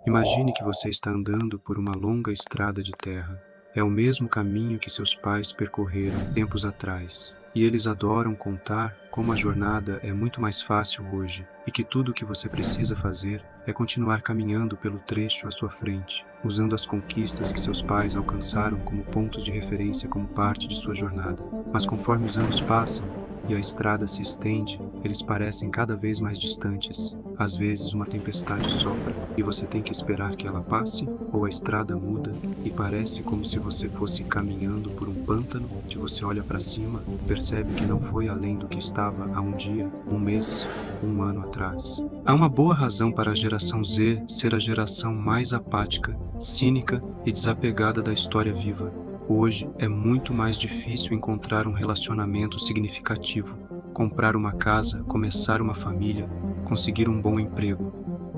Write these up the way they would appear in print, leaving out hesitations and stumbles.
Imagine que você está andando por uma longa estrada de terra. É o mesmo caminho que seus pais percorreram tempos atrás. E eles adoram contar como a jornada é muito mais fácil hoje e que tudo o que você precisa fazer é continuar caminhando pelo trecho à sua frente, usando as conquistas que seus pais alcançaram como pontos de referência como parte de sua jornada. Mas conforme os anos passam e a estrada se estende, eles parecem cada vez mais distantes. Às vezes uma tempestade sopra e você tem que esperar que ela passe, ou a estrada muda e parece como se você fosse caminhando por um pântano que você olha para cima, percebe que não foi além do que estava há um dia, um mês, um ano atrás. Há uma boa razão para a geração Z ser a geração mais apática, cínica e desapegada da história viva. Hoje é muito mais difícil encontrar um relacionamento significativo, comprar uma casa, começar uma família, conseguir um bom emprego.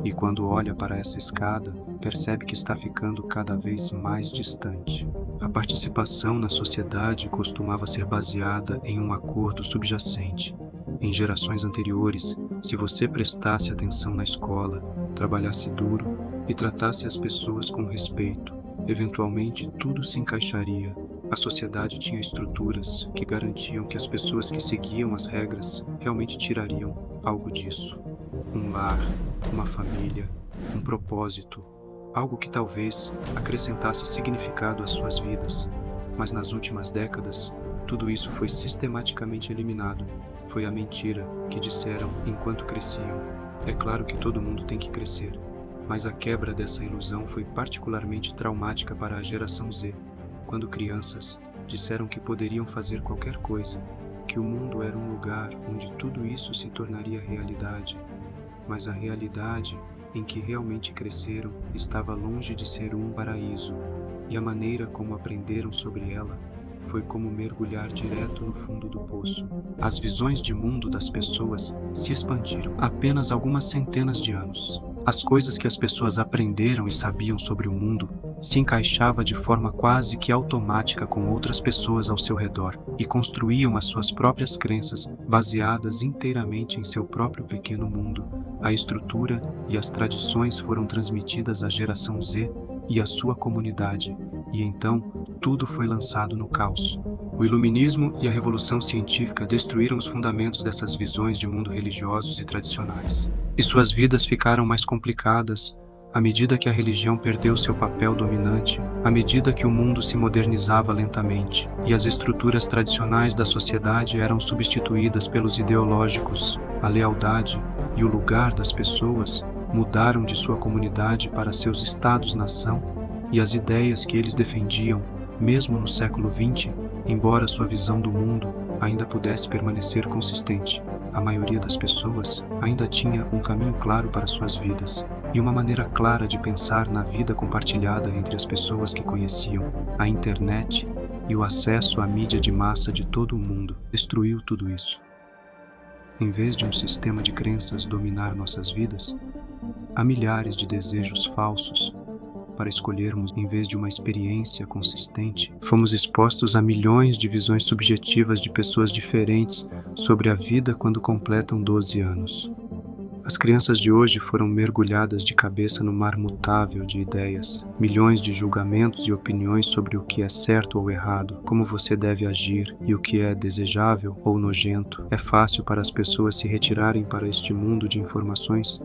E quando olha para essa escada, percebe que está ficando cada vez mais distante. A participação na sociedade costumava ser baseada em um acordo subjacente. Em gerações anteriores, se você prestasse atenção na escola, trabalhasse duro e tratasse as pessoas com respeito, eventualmente tudo se encaixaria. A sociedade tinha estruturas que garantiam que as pessoas que seguiam as regras realmente tirariam algo disso. Um lar, uma família, um propósito, algo que talvez acrescentasse significado às suas vidas. Mas nas últimas décadas, tudo isso foi sistematicamente eliminado. Foi a mentira que disseram enquanto cresciam. É claro que todo mundo tem que crescer, mas a quebra dessa ilusão foi particularmente traumática para a geração Z, quando crianças disseram que poderiam fazer qualquer coisa, que o mundo era um lugar onde tudo isso se tornaria realidade. Mas a realidade em que realmente cresceram estava longe de ser um paraíso, e a maneira como aprenderam sobre ela foi como mergulhar direto no fundo do poço. As visões de mundo das pessoas se expandiram apenas algumas centenas de anos. As coisas que as pessoas aprenderam e sabiam sobre o mundo se encaixavam de forma quase que automática com outras pessoas ao seu redor e construíam as suas próprias crenças baseadas inteiramente em seu próprio pequeno mundo. A estrutura e as tradições foram transmitidas à geração Z e à sua comunidade, e então tudo foi lançado no caos. O Iluminismo e a Revolução Científica destruíram os fundamentos dessas visões de mundo religiosos e tradicionais, e suas vidas ficaram mais complicadas à medida que a religião perdeu seu papel dominante, à medida que o mundo se modernizava lentamente, e as estruturas tradicionais da sociedade eram substituídas pelos ideológicos. A lealdade e o lugar das pessoas mudaram de sua comunidade para seus estados-nação, e as ideias que eles defendiam, mesmo no século XX, embora sua visão do mundo ainda pudesse permanecer consistente, a maioria das pessoas ainda tinha um caminho claro para suas vidas e uma maneira clara de pensar na vida compartilhada entre as pessoas que conheciam. A internet e o acesso à mídia de massa de todo o mundo destruiu tudo isso. Em vez de um sistema de crenças dominar nossas vidas, há milhares de desejos falsos para escolhermos em vez de uma experiência consistente. Fomos expostos a milhões de visões subjetivas de pessoas diferentes sobre a vida quando completam 12 anos. As crianças de hoje foram mergulhadas de cabeça no mar mutável de ideias, milhões de julgamentos e opiniões sobre o que é certo ou errado, como você deve agir e o que é desejável ou nojento. É fácil para as pessoas se retirarem para este mundo de informações.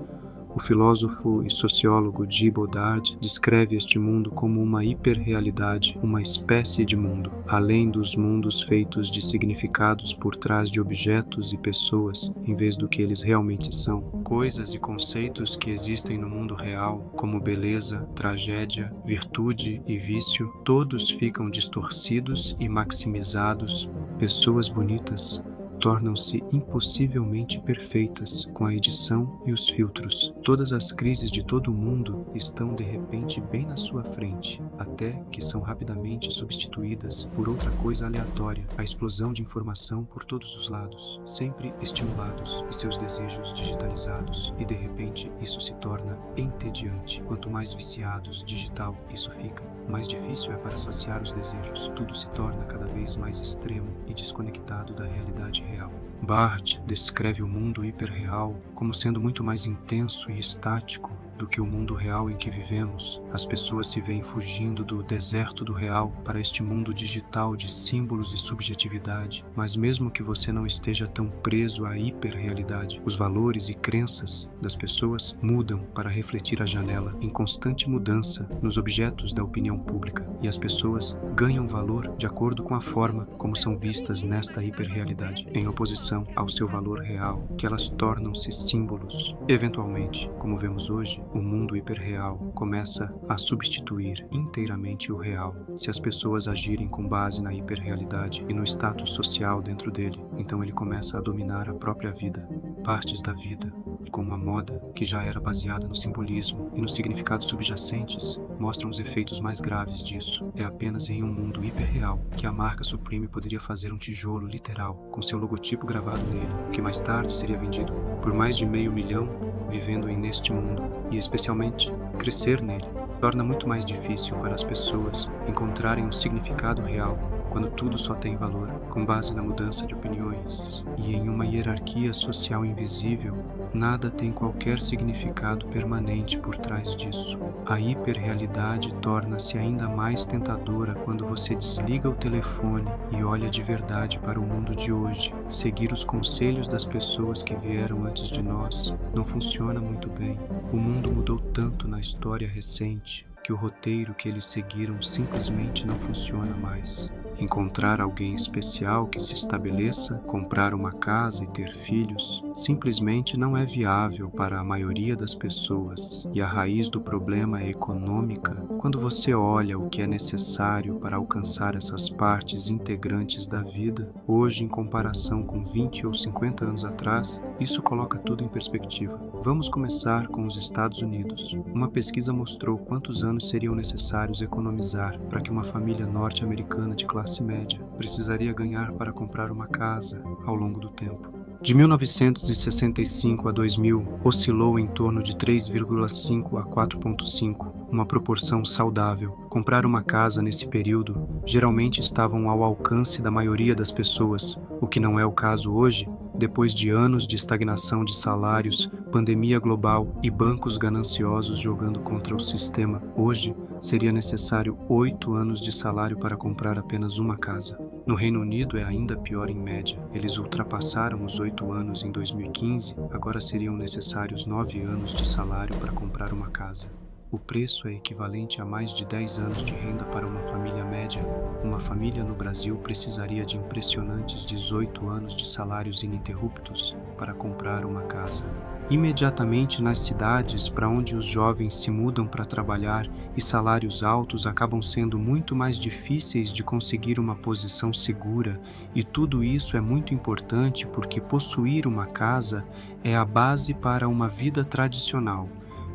O filósofo e sociólogo Guy Baudard descreve este mundo como uma hiperrealidade, uma espécie de mundo, além dos mundos feitos de significados por trás de objetos e pessoas, em vez do que eles realmente são. Coisas e conceitos que existem no mundo real, como beleza, tragédia, virtude e vício, todos ficam distorcidos e maximizados. Pessoas bonitas tornam-se impossivelmente perfeitas com a edição e os filtros. Todas as crises de todo o mundo estão de repente bem na sua frente, até que são rapidamente substituídas por outra coisa aleatória. A explosão de informação por todos os lados, sempre estimulados e seus desejos digitalizados, e de repente isso se torna entediante. Quanto mais viciados digital isso fica, mais difícil é para saciar os desejos. Tudo se torna cada vez mais extremo e desconectado da realidade real. Barthes descreve o mundo hiperreal como sendo muito mais intenso e estático do que o mundo real em que vivemos. As pessoas se veem fugindo do deserto do real para este mundo digital de símbolos e subjetividade. Mas mesmo que você não esteja tão preso à hiperrealidade, os valores e crenças das pessoas mudam para refletir a janela em constante mudança nos objetos da opinião pública, e as pessoas ganham valor de acordo com a forma como são vistas nesta hiperrealidade, em oposição ao seu valor real, que elas tornam-se símbolos. Eventualmente, como vemos hoje, o mundo hiperreal começa a substituir inteiramente o real. Se as pessoas agirem com base na hiperrealidade e no status social dentro dele, então ele começa a dominar a própria vida, partes da vida, como a moda, que já era baseada no simbolismo e nos significados subjacentes, mostram os efeitos mais graves disso. É apenas em um mundo hiperreal que a marca Supreme poderia fazer um tijolo literal com seu logotipo gravado nele, que mais tarde seria vendido por mais de 500 mil vivendo neste mundo, e especialmente crescer nele. Torna muito mais difícil para as pessoas encontrarem um significado real quando tudo só tem valor, com base na mudança de opiniões. E em uma hierarquia social invisível, nada tem qualquer significado permanente por trás disso. A hiperrealidade torna-se ainda mais tentadora quando você desliga o telefone e olha de verdade para o mundo de hoje. Seguir os conselhos das pessoas que vieram antes de nós não funciona muito bem. O mundo mudou tanto na história recente que o roteiro que eles seguiram simplesmente não funciona mais. Encontrar alguém especial que se estabeleça, comprar uma casa e ter filhos, simplesmente não é viável para a maioria das pessoas. E a raiz do problema é econômica. Quando você olha o que é necessário para alcançar essas partes integrantes da vida, hoje em comparação com 20 ou 50 anos atrás, isso coloca tudo em perspectiva. Vamos começar com os Estados Unidos. Uma pesquisa mostrou quantos anos seriam necessários economizar para que uma família norte-americana de classe média precisaria ganhar para comprar uma casa ao longo do tempo. De 1965 a 2000, oscilou em torno de 3,5 a 4,5, uma proporção saudável. Comprar uma casa nesse período geralmente estavam ao alcance da maioria das pessoas, o que não é o caso hoje, depois de anos de estagnação de salários, pandemia global e bancos gananciosos jogando contra o sistema. Hoje, seria necessário 8 anos de salário para comprar apenas uma casa. No Reino Unido é ainda pior em média. Eles ultrapassaram os 8 anos em 2015, agora seriam necessários 9 anos de salário para comprar uma casa. O preço é equivalente a mais de 10 anos de renda para uma família média. Uma família no Brasil precisaria de impressionantes 18 anos de salários ininterruptos para comprar uma casa. Imediatamente nas cidades para onde os jovens se mudam para trabalhar e salários altos acabam sendo muito mais difíceis de conseguir uma posição segura, e tudo isso é muito importante porque possuir uma casa é a base para uma vida tradicional.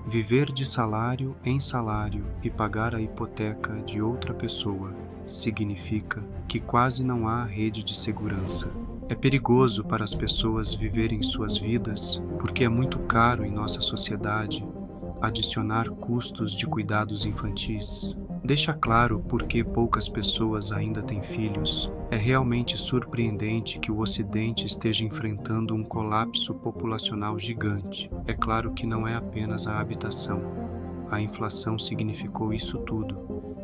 Viver de salário em salário e pagar a hipoteca de outra pessoa significa que quase não há rede de segurança. É perigoso para as pessoas viverem suas vidas porque é muito caro em nossa sociedade adicionar custos de cuidados infantis. Deixa claro por que poucas pessoas ainda têm filhos. É realmente surpreendente que o Ocidente esteja enfrentando um colapso populacional gigante. É claro que não é apenas a habitação. A inflação significou isso tudo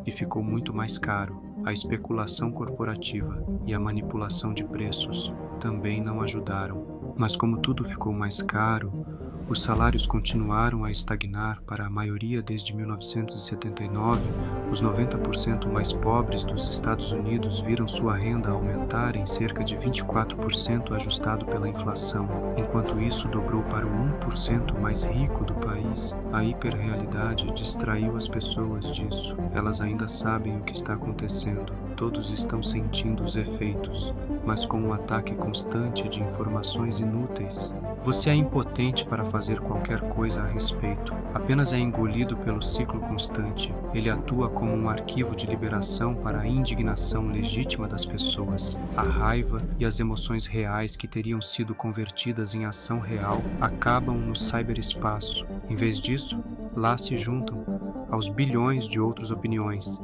e ficou muito mais caro. A especulação corporativa e a manipulação de preços também não ajudaram. Mas como tudo ficou mais caro, os salários continuaram a estagnar para a maioria desde 1979. Os 90% mais pobres dos Estados Unidos viram sua renda aumentar em cerca de 24% ajustado pela inflação. Enquanto isso dobrou para o 1% mais rico do país, a hiperrealidade distraiu as pessoas disso. Elas ainda sabem o que está acontecendo. Todos estão sentindo os efeitos, mas com um ataque constante de informações inúteis. Você é impotente para fazer qualquer coisa a respeito. Apenas é engolido pelo ciclo constante. Ele atua como um arquivo de liberação para a indignação legítima das pessoas. A raiva e as emoções reais que teriam sido convertidas em ação real acabam no cyberespaço. Em vez disso, lá se juntam aos bilhões de outras opiniões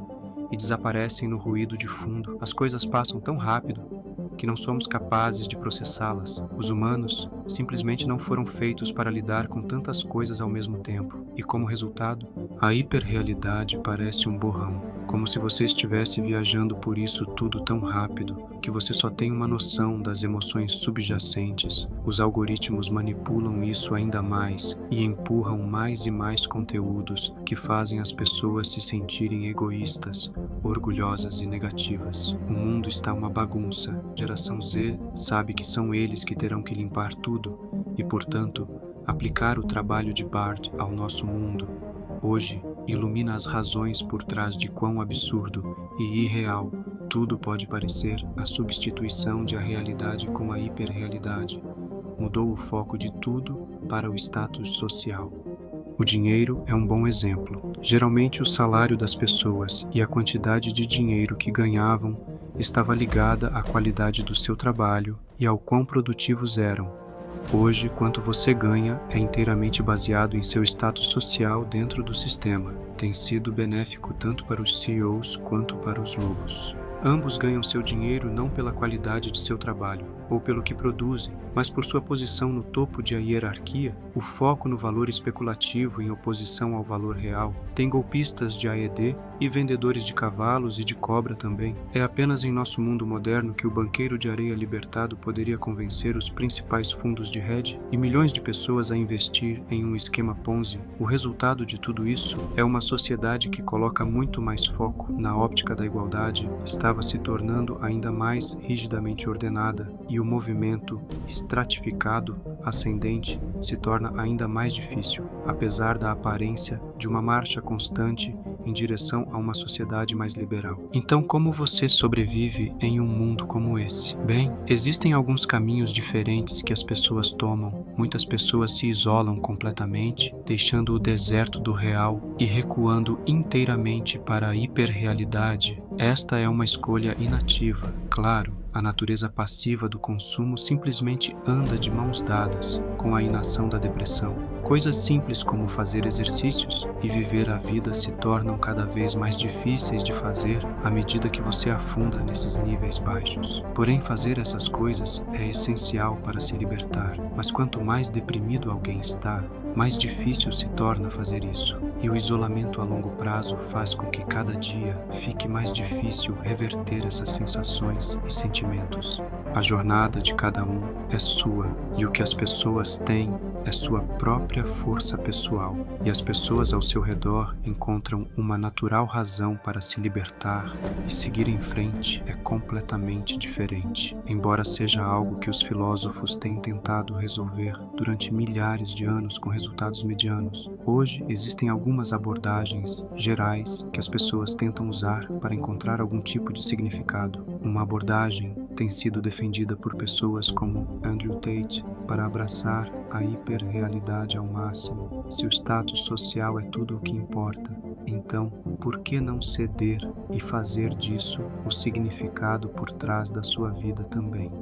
e desaparecem no ruído de fundo. As coisas passam tão rápido que não somos capazes de processá-las. Os humanos simplesmente não foram feitos para lidar com tantas coisas ao mesmo tempo, e como resultado, a hiperrealidade parece um borrão, como se você estivesse viajando por isso tudo tão rápido que você só tem uma noção das emoções subjacentes. Os algoritmos manipulam isso ainda mais e empurram mais e mais conteúdos que fazem as pessoas se sentirem egoístas, orgulhosas e negativas. O mundo está uma bagunça. Geração Z sabe que são eles que terão que limpar tudo e, portanto, aplicar o trabalho de Bart ao nosso mundo. Hoje, ilumina as razões por trás de quão absurdo e irreal tudo pode parecer. A substituição de a realidade com a hiperrealidade mudou o foco de tudo para o status social. O dinheiro é um bom exemplo. Geralmente o salário das pessoas e a quantidade de dinheiro que ganhavam estava ligada à qualidade do seu trabalho e ao quão produtivos eram. Hoje, quanto você ganha é inteiramente baseado em seu status social dentro do sistema. Tem sido benéfico tanto para os CEOs quanto para os lobos. Ambos ganham seu dinheiro não pela qualidade de seu trabalho ou pelo que produzem, mas por sua posição no topo de a hierarquia. O foco no valor especulativo em oposição ao valor real. Tem golpistas de AED e vendedores de cavalos e de cobra também. É apenas em nosso mundo moderno que o banqueiro de areia libertado poderia convencer os principais fundos de hedge e milhões de pessoas a investir em um esquema Ponzi. O resultado de tudo isso é uma sociedade que coloca muito mais foco na óptica da igualdade, estava se tornando ainda mais rigidamente ordenada, e o movimento estratificado ascendente se torna ainda mais difícil, apesar da aparência de uma marcha constante em direção a uma sociedade mais liberal. Então, como você sobrevive em um mundo como esse? Bem, existem alguns caminhos diferentes que as pessoas tomam. Muitas pessoas se isolam completamente, deixando o deserto do real e recuando inteiramente para a hiperrealidade. Esta é uma escolha inativa, claro. A natureza passiva do consumo simplesmente anda de mãos dadas com a inação da depressão. Coisas simples como fazer exercícios e viver a vida se tornam cada vez mais difíceis de fazer à medida que você afunda nesses níveis baixos. Porém, fazer essas coisas é essencial para se libertar. Mas quanto mais deprimido alguém está, mais difícil se torna fazer isso. E o isolamento a longo prazo faz com que cada dia fique mais difícil reverter essas sensações e sentimentos. A jornada de cada um é sua, e o que as pessoas têm é sua própria força pessoal. E as pessoas ao seu redor encontram uma natural razão para se libertar e seguir em frente é completamente diferente. Embora seja algo que os filósofos têm tentado resolver durante milhares de anos com resultados medianos, hoje existem algumas abordagens gerais que as pessoas tentam usar para encontrar algum tipo de significado. Uma abordagem tem sido defendida por pessoas como Andrew Tate para abraçar a hiperrealidade ao máximo. Se o status social é tudo o que importa, então por que não ceder e fazer disso o significado por trás da sua vida também?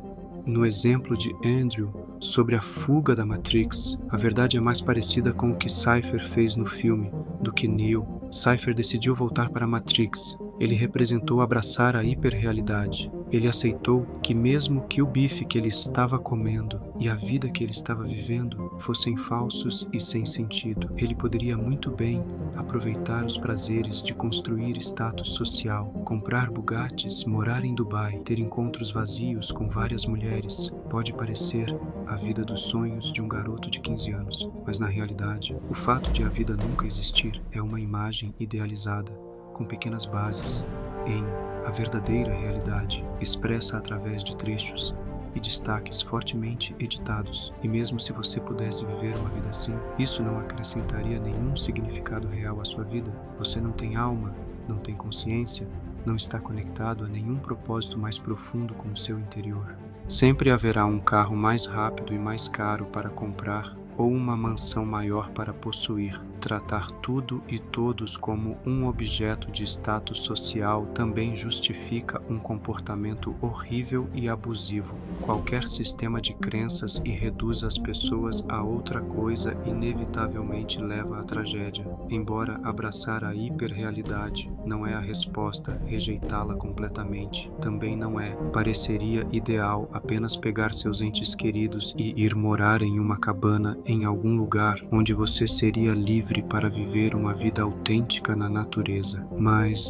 No exemplo de Andrew sobre a fuga da Matrix, a verdade é mais parecida com o que Cypher fez no filme do que Neo. Cypher decidiu voltar para a Matrix. Ele representou abraçar a hiperrealidade. Ele aceitou que mesmo que o bife que ele estava comendo e a vida que ele estava vivendo fossem falsos e sem sentido, ele poderia muito bem aproveitar os prazeres de construir status social, comprar Bugattis, morar em Dubai, ter encontros vazios com várias mulheres. Pode parecer a vida dos sonhos de um garoto de 15 anos, mas na realidade, o fato de a vida nunca existir é uma imagem idealizada, com pequenas bases em a verdadeira realidade, expressa através de trechos e destaques fortemente editados. E mesmo se você pudesse viver uma vida assim, isso não acrescentaria nenhum significado real à sua vida. Você não tem alma, não tem consciência, não está conectado a nenhum propósito mais profundo com o seu interior. Sempre haverá um carro mais rápido e mais caro para comprar ou uma mansão maior para possuir. Tratar tudo e todos como um objeto de status social também justifica um comportamento horrível e abusivo. Qualquer sistema de crenças e reduz as pessoas a outra coisa inevitavelmente leva à tragédia. Embora abraçar a hiperrealidade não é a resposta, rejeitá-la completamente também não é. Pareceria ideal apenas pegar seus entes queridos e ir morar em uma cabana em algum lugar onde você seria livre para viver uma vida autêntica na natureza. Mas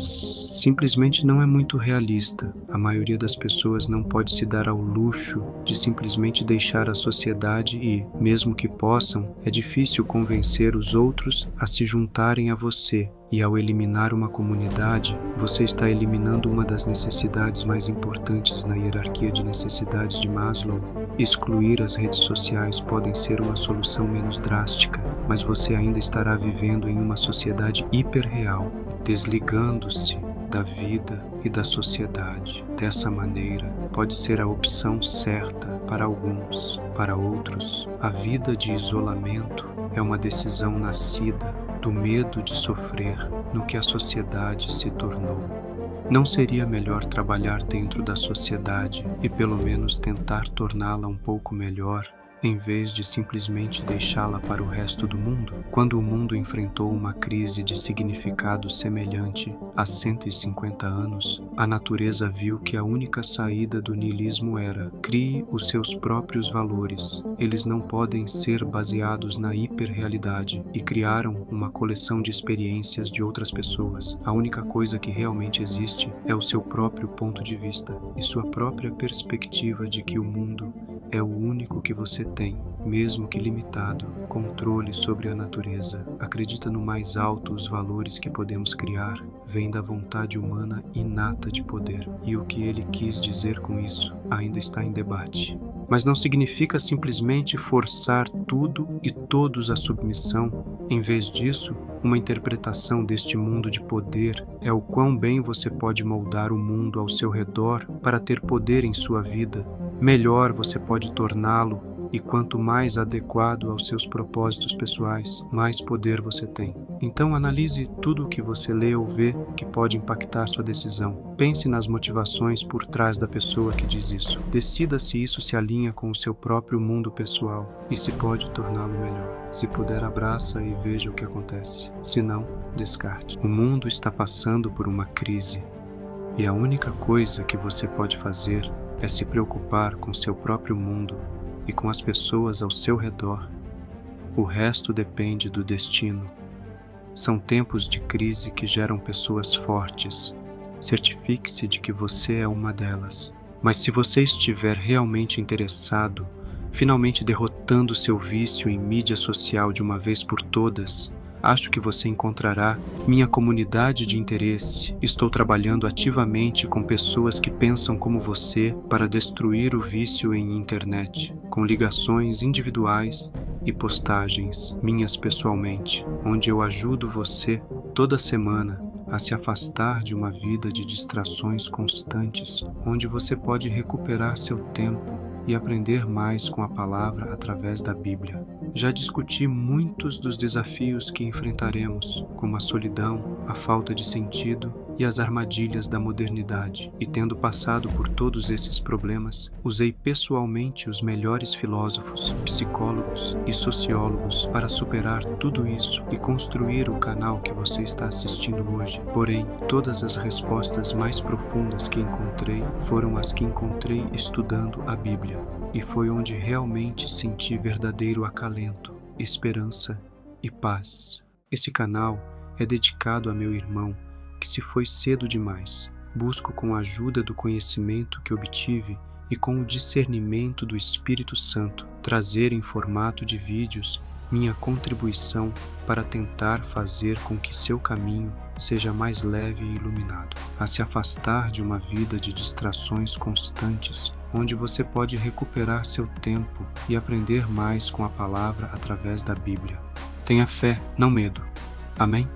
simplesmente não é muito realista. A maioria das pessoas não pode se dar ao luxo de simplesmente deixar a sociedade e, mesmo que possam, é difícil convencer os outros a se juntarem a você. E ao eliminar uma comunidade, você está eliminando uma das necessidades mais importantes na hierarquia de necessidades de Maslow. Excluir as redes sociais podem ser uma solução menos drástica, mas você ainda estará vivendo em uma sociedade hiperreal, desligando-se da vida e da sociedade. Dessa maneira, pode ser a opção certa para alguns. Para outros, a vida de isolamento é uma decisão nascida do medo de sofrer no que a sociedade se tornou. Não seria melhor trabalhar dentro da sociedade e pelo menos tentar torná-la um pouco melhor, em vez de simplesmente deixá-la para o resto do mundo? Quando o mundo enfrentou uma crise de significado semelhante há 150 anos, a natureza viu que a única saída do niilismo era: crie os seus próprios valores. Eles não podem ser baseados na hiperrealidade, e criaram uma coleção de experiências de outras pessoas. A única coisa que realmente existe é o seu próprio ponto de vista e sua própria perspectiva de que o mundo é o único que você tem, mesmo que limitado, controle sobre a natureza. Acredita no mais alto. Os valores que podemos criar vêm da vontade humana inata de poder, e o que ele quis dizer com isso ainda está em debate. Mas não significa simplesmente forçar tudo e todos à submissão. Em vez disso, uma interpretação deste mundo de poder é o quão bem você pode moldar o mundo ao seu redor para ter poder em sua vida. Melhor você pode torná-lo, e quanto mais adequado aos seus propósitos pessoais, mais poder você tem. Então analise tudo o que você lê ou vê que pode impactar sua decisão. Pense nas motivações por trás da pessoa que diz isso. Decida se isso se alinha com o seu próprio mundo pessoal e se pode torná-lo melhor. Se puder, abraça e veja o que acontece. Se não, descarte. O mundo está passando por uma crise, e a única coisa que você pode fazer é se preocupar com seu próprio mundo e com as pessoas ao seu redor. O resto depende do destino. São tempos de crise que geram pessoas fortes. Certifique-se de que você é uma delas. Mas se você estiver realmente interessado, finalmente derrotando seu vício em mídia social de uma vez por todas, acho que você encontrará minha comunidade de interesse. Estou trabalhando ativamente com pessoas que pensam como você para destruir o vício em internet, com ligações individuais e postagens minhas pessoalmente, onde eu ajudo você toda semana a se afastar de uma vida de distrações constantes, onde você pode recuperar seu tempo e aprender mais com a palavra através da Bíblia. Já discuti muitos dos desafios que enfrentaremos, como a solidão, a falta de sentido e as armadilhas da modernidade. E tendo passado por todos esses problemas, usei pessoalmente os melhores filósofos, psicólogos e sociólogos para superar tudo isso e construir o canal que você está assistindo hoje. Porém, todas as respostas mais profundas que encontrei foram as que encontrei estudando a Bíblia. E foi onde realmente senti verdadeiro acalento, esperança e paz. Esse canal é dedicado a meu irmão, que se foi cedo demais. Busco, com a ajuda do conhecimento que obtive e com o discernimento do Espírito Santo, trazer em formato de vídeos minha contribuição para tentar fazer com que seu caminho seja mais leve e iluminado, a se afastar de uma vida de distrações constantes, onde você pode recuperar seu tempo e aprender mais com a palavra através da Bíblia. Tenha fé, não medo. Amém?